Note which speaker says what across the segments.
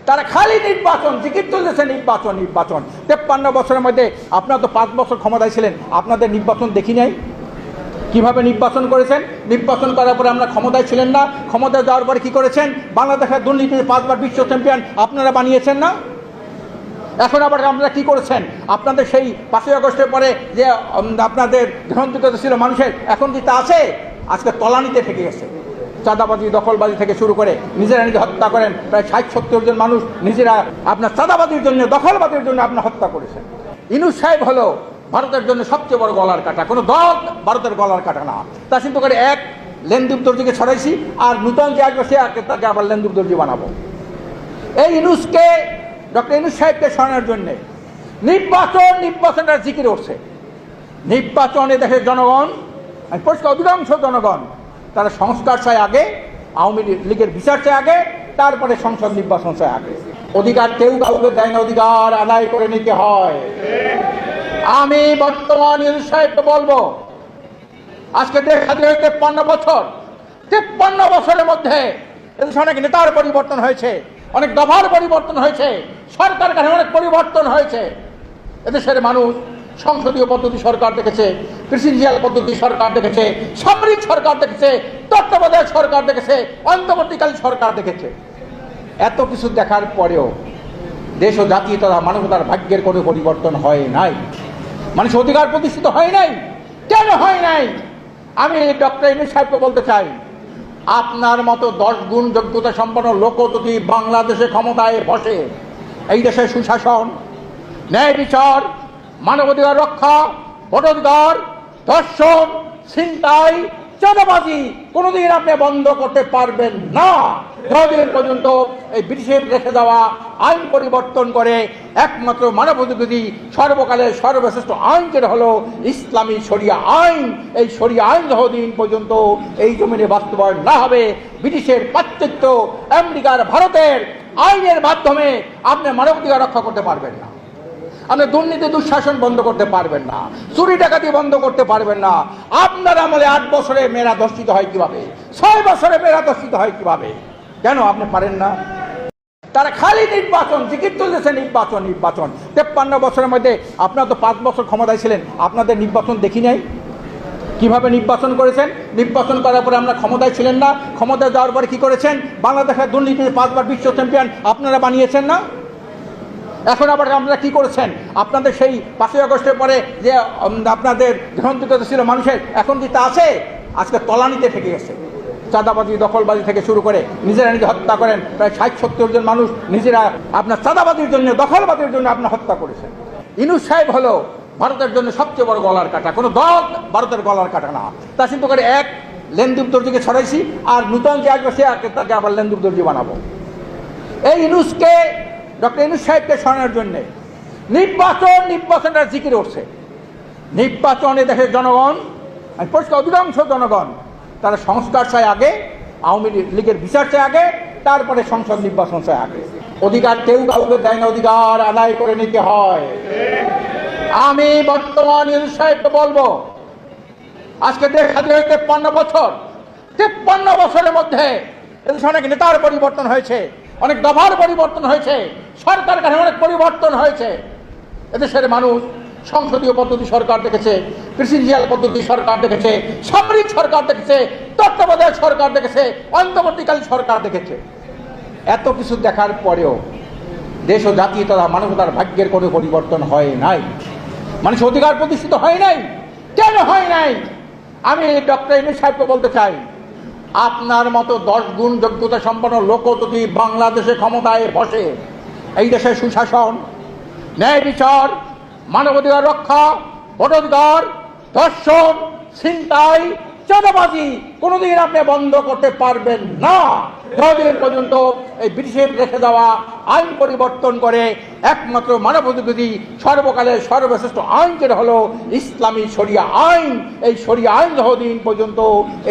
Speaker 1: তারা খালি নির্বাচন, জিকির তুলতেছে নির্বাচন নির্বাচন। 53 বছরের মধ্যে আপনারা তো 5 বছর ক্ষমতায় ছিলেন, আপনাদের নির্বাচন দেখি নাই। কিভাবে নির্বাচন করেছেন? নির্বাচন করার পরে আমরা ক্ষমতায় ছিলেন না, ক্ষমতায় যাওয়ার পরে কি করেছেন? বাংলাদেশের দুর্নীতিতে 5 বার বিশ্ব চ্যাম্পিয়ন আপনারা বানিয়েছেন না? এখন আবার আপনারা কি করেছেন? আপনাদের সেই 5ই আগস্টের পরে যে আপনাদের গ্রহণযোগ্যতা ছিল মানুষের, এখন কি তা আছে? আজকে তলানিতে থেকে গেছে। চাঁদাবাজি, দখলবাজি থেকে শুরু করে নিজেরা নিজে হত্যা করেন। প্রায় 60-70 জন মানুষ নিজেরা আপনার চাঁদাবাজির জন্য, দখলবাজির জন্য আপনার হত্যা করেছেন। ইউনূস সাহেব হলো ভারতের জন্য সবচেয়ে বড় গলার কাটা। কোনো দল ভারতের গলার কাটা না। তা চিন্তা করে এক লেনদুব দর্জিকে ছড়াইছি, আর নূতন যে আসবে সে তাকে আবার লেনদুব দর্জি বানাবো। এই ইউনূসকে, ডক্টর ইউনূস সাহেবকে সরানোর জন্যে নির্বাচনটা জিকির উঠছে। নির্বাচনে দেশের জনগণ, পরিষ্কার অধিকাংশ জনগণ তারা সংস্কার চায় আগে, আওয়ামী লীগের বিচার চায় আগে, তারপরে সংসদ নির্বাচন চায় আগে। অধিকার কেউ কাউকে দেয় না, অধিকার আদায় করে নিতে হয়। আমি বর্তমান ইউনূস সাহেবকে বলবো, আজকে দেশ স্বাধীন হয়েছে 53 বছর। 53 বছরের মধ্যে এদেশে অনেক নেতার পরিবর্তন হয়েছে, অনেক দফার পরিবর্তন হয়েছে, সরকার কাছে অনেক পরিবর্তন হয়েছে। এদেশের মানুষ সংসদীয় পদ্ধতি সরকার দেখেছে, প্রেসিডেন্সিয়াল পদ্ধতি সরকার দেখেছে, সামরিক সরকার দেখেছে, তত্ত্বাবধায়ক সরকার দেখেছে, অন্তর্বর্তীকালীন সরকার দেখেছে। এত কিছু দেখার পরেও দেশ ও জাতীয়তা, মানবতার ভাগ্যের কোনো পরিবর্তন হয় নাই। মানুষের অধিকার প্রতিষ্ঠিত হয় নাই। কেন হয় নাই? আমি ডক্টর ইউনূস সাহেবকে বলতে চাই, আপনার মতো 10 গুণ যোগ্যতা সম্পন্ন লোক যদি বাংলাদেশে ক্ষমতায় বসে, এই দেশে সুশাসন, ন্যায় বিচার, মানবাধিকার রক্ষা, ভোটাধিকার, ধর্ষণ, ছিনতাই, চাঁদাবাজি কোনোদিন আপনি বন্ধ করতে পারবেন না, যতদিন পর্যন্ত এই ব্রিটিশের রেখে দেওয়া আইন পরিবর্তন করে একমাত্র মানবাধিকারী সর্বকালের সর্বশ্রেষ্ঠ আইন যেটা হলো ইসলামী শরিয়া আইন, এই শরিয়া আইন যতদিন পর্যন্ত এই জমিনে বাস্তবায়ন না হবে, ব্রিটিশের পাশ্চাত্য, আমেরিকার, ভারতের আইনের মাধ্যমে আপনি মানবাধিকার রক্ষা করতে পারবেন না। আপনি দুর্নীতি দুঃশাসন বন্ধ করতে পারবেন না, চুরি ডাকাতি বন্ধ করতে পারবেন না। আপনার আমলে 8 বছরে মেয়েরা ধর্ষিত হয় কিভাবে? 6 বছরে মেয়েরা ধর্ষিত হয় কিভাবে? কেন আপনি পারেন না? তারা খালি নির্বাচন, জিকির তুলতেছে নির্বাচন নির্বাচন। 53 বছরের মধ্যে আপনারা তো 5 বছর ক্ষমতায় ছিলেন, আপনাদের নির্বাচন দেখি নাই। কিভাবে নির্বাচন করেছেন? নির্বাচন করার পরে আমরা ক্ষমতায় ছিলেন না, ক্ষমতায় যাওয়ার পরে কি করেছেন? বাংলাদেশের দুর্নীতিতে 5 বার বিশ্ব চ্যাম্পিয়ন আপনারা বানিয়েছেন না? এখন আবার আপনারা কি করেছেন? আপনাদের সেই 5ই আগস্টের পরে যে আপনাদের গ্রহণযোগ্যতা ছিল মানুষের, এখন কি তা আছে? আজকে তলানিতে থেকে গেছে। চাঁদাবাজি, দখলবাজি থেকে শুরু করে নিজেরা নিজে হত্যা করেন। প্রায় 60-70 জন মানুষ নিজেরা আপনার চাঁদাবাজির জন্য, দখলবাজির জন্য আপনার হত্যা করেছেন। ইউনূস সাহেব হলো ভারতের জন্য সবচেয়ে বড় গলার কাটা। কোনো দল ভারতের গলার কাটা না। তা চিন্তা করে এক লেনদুব দর্জিকে ছড়াইছি, আর নূতন যে আসবে সে তাকে আবার লেনদুব দর্জি বানাবো। এই ইউনূসকে, ডক্টর ইউনূস সাহেবকে সরানোর জন্যে নির্বাচনটা জিকির উঠছে। নির্বাচনে দেশের জনগণ, পরিষ্কার অধিকাংশ জনগণ তারা সংস্কার চায় আগে, আওয়ামী লীগের বিচার চায় আগে, তারপরে সংসদ নির্বাচন চায় আগে। অধিকার কেউ কাউকে দেয় না, অধিকার আদায় করে নিতে হয়। আমি বর্তমান ইউনূস সাহেবকে বলবো, আজকে দেশ স্বাধীন হয়েছে 53 বছর। 53 বছরের মধ্যে এদেশে অনেক নেতার পরিবর্তন হয়েছে, অনেক দফার পরিবর্তন হয়েছে, সরকার কাছে অনেক পরিবর্তন হয়েছে। এদেশের মানুষ সংসদীয় পদ্ধতি সরকার দেখেছে, প্রেসিডেন্সিয়াল পদ্ধতি সরকার দেখেছে, সামরিক সরকার দেখেছে, তত্ত্বাবধায়ক সরকার দেখেছে, অন্তর্বর্তীকালীন সরকার দেখেছে। এত কিছু দেখার পরেও দেশ ও জাতীয়তা, মানবতার ভাগ্যের কোনো পরিবর্তন হয় নাই। মানুষের অধিকার প্রতিষ্ঠিত হয় নাই। কেন হয় নাই? আমি ডক্টর ইউনূস সাহেবকে বলতে চাই, আপনার মতো 10 গুণ যোগ্যতা সম্পন্ন লোক যদি বাংলাদেশে ক্ষমতায় বসে, এই দেশে সুশাসন, ন্যায় বিচার, মানবাধিকার রক্ষা, ভোটাধিকার, ধর্ষণ, ছিনতাই, চাঁদাবাজি কোনোদিন আপনি বন্ধ করতে পারবেন না, যতদিন পর্যন্ত এই ব্রিটিশের রেখে দেওয়া আইন পরিবর্তন করে একমাত্র মানবাধিকারী সর্বকালের সর্বশ্রেষ্ঠ আইন যেটা হলো ইসলামী শরিয়া আইন, এই শরিয়া আইন যতদিন পর্যন্ত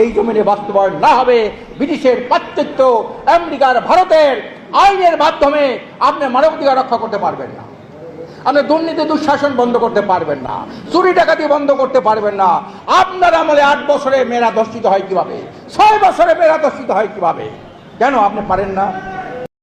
Speaker 1: এই জমিনে বাস্তবায়ন না হবে, ব্রিটিশের পাশ্চাত্য, আমেরিকার, ভারতের আইনের মাধ্যমে আপনি মানবাধিকার রক্ষা করতে পারবেন না। আপনি দুর্নীতি দুঃশাসন বন্ধ করতে পারবেন না, চুরি ডাকাতি বন্ধ করতে পারবেন না। আপনার আমলে 8 বছরে মেয়েরা ধর্ষিত হয় কিভাবে? 6 বছরে মেয়েরা ধর্ষিত হয় কিভাবে? কেন আপনি পারেন না?